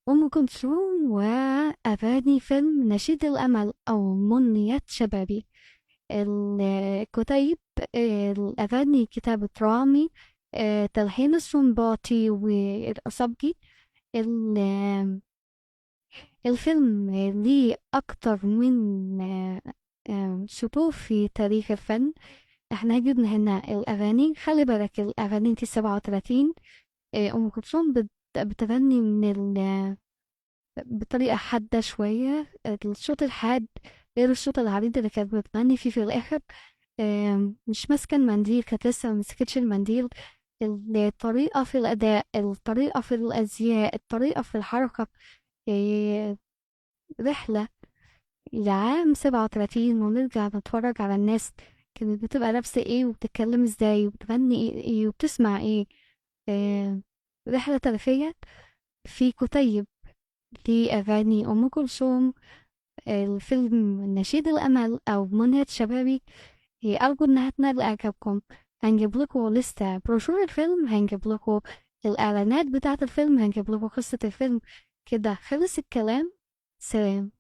أم كلثوم وأغاني فيلم نشيد الأمل أو منية شبابي. الكتيب، الأغاني كتابة رامي، تلحين السنباطي والأصبجي. الفيلم ليه أكتر من سطور في تاريخ الفن. احنا جبنا هنا الأغاني، خلي بالك الأغاني دي 37. أم كلثوم بتغني بطريقة حادة شوية. الصوت الحاد غير الصوت العريض اللي كانت بتغني فيه في الآخر. مش ماسكة المنديل، كانت لسه ممسكتش المنديل. الطريقة في الأداء، الطريقة في الأزياء، الطريقة في الحركة. آه، رحلة لعام 37 ونرجع نتفرج على الناس كانت بتبقى لابسة ايه وبتتكلم ازاي وبتغني ايه وبتسمع ايه. آه، رحلة تاريخية في كتيب لأغاني أم كلثوم. الفيلم نشيد الأمل أو منهج شبابي. أرجو إنها تنال إعجابكم. هنجيب لكم لسه بروشور الفيلم، هنجيب لكم الإعلانات بتاعة الفيلم، هنجيب لكم قصة الفيلم. كده خلص الكلام. سلام.